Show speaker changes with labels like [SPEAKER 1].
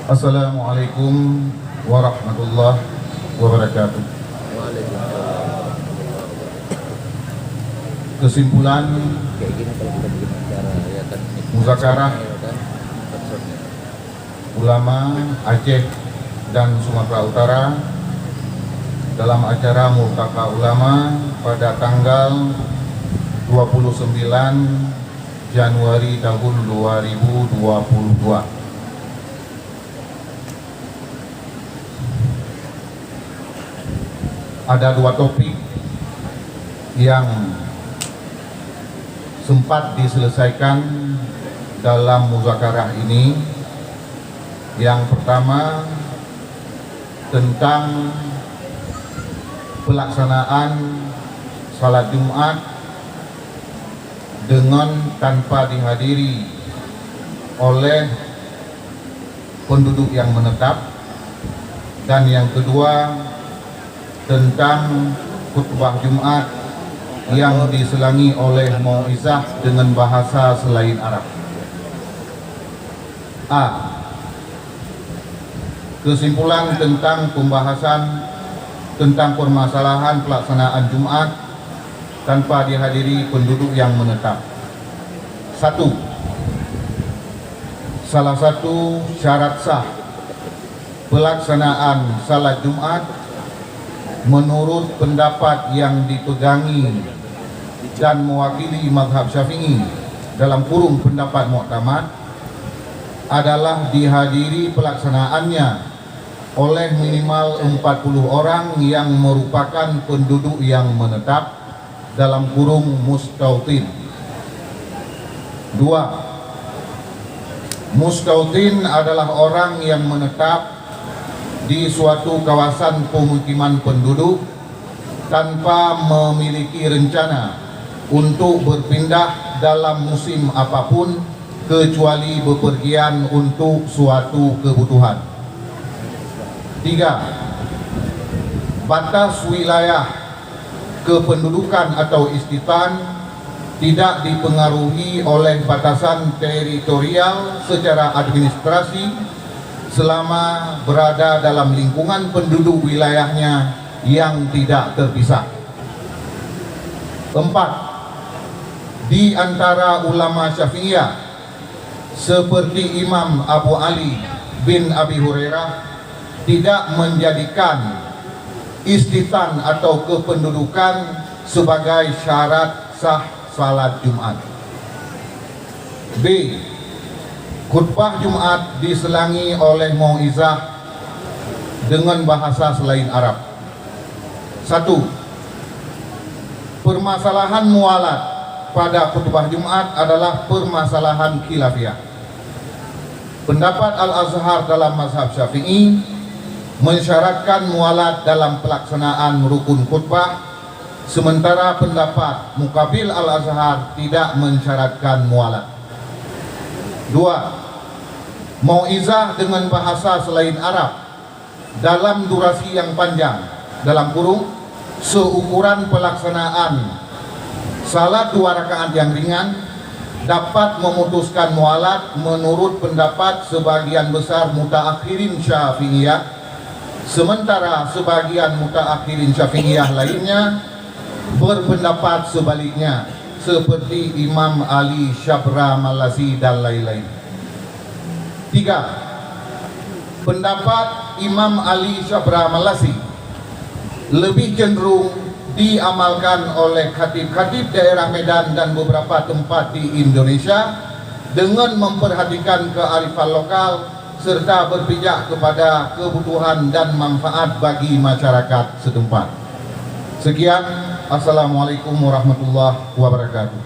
[SPEAKER 1] Assalamualaikum warahmatullahi wabarakatuh. Kesimpulan muzakarah ulama Aceh dan Sumatera Utara dalam acara Multaka Ulama pada tanggal 29 Januari tahun 2022. Ada dua topik yang sempat diselesaikan dalam muzakarah ini. Yang pertama tentang pelaksanaan salat Jumat dengan tanpa dihadiri oleh penduduk yang menetap, dan yang kedua tentang khutbah Jumat yang diselangi oleh mau'izah dengan bahasa selain Arab. A. Kesimpulan tentang pembahasan tentang permasalahan pelaksanaan Jumat tanpa dihadiri penduduk yang menetap. 1. Salah satu syarat sah pelaksanaan salat Jumat menurut pendapat yang dipegangi dan mewakili mazhab Syafi'i dalam kurung pendapat muktamad adalah dihadiri pelaksanaannya oleh minimal 40 orang yang merupakan penduduk yang menetap dalam kurung mustautin. 2. Mustautin adalah orang yang menetap di suatu kawasan pemukiman penduduk tanpa memiliki rencana untuk berpindah dalam musim apapun kecuali bepergian untuk suatu kebutuhan. 3. Batas wilayah kependudukan atau istitan tidak dipengaruhi oleh batasan teritorial secara administrasi selama berada dalam lingkungan penduduk wilayahnya yang tidak terpisah. 4. Di antara ulama Syafi'iyah seperti Imam Abu Ali bin Abi Hurairah tidak menjadikan istitan atau kependudukan sebagai syarat sah salat Jumat. B. Khutbah Jumat diselangi oleh mau'izah dengan bahasa selain Arab. 1. Permasalahan mualat pada khutbah Jumat adalah permasalahan khilafiyah. Pendapat Al-Azhar dalam mazhab Syafi'i mensyaratkan mualat dalam pelaksanaan rukun khutbah, sementara pendapat Muqabil Al-Azhar tidak mensyaratkan mualat. 2. Mau'izah dengan bahasa selain Arab dalam durasi yang panjang dalam kurung seukuran pelaksanaan salat 2 rakaat yang ringan dapat memutuskan mualat menurut pendapat sebagian besar mutaakhirin Syafi'iyah, sementara sebagian mutaakhirin Syafi'iyah lainnya berpendapat sebaliknya seperti Imam Ali Syabra Malasi dan lain-lain. 3. Pendapat Imam Ali Syabra Malasi lebih cenderung diamalkan oleh khatib-khatib daerah Medan dan beberapa tempat di Indonesia dengan memperhatikan kearifan lokal serta berpijak kepada kebutuhan dan manfaat bagi masyarakat setempat. Sekian, Assalamualaikum warahmatullahi wabarakatuh.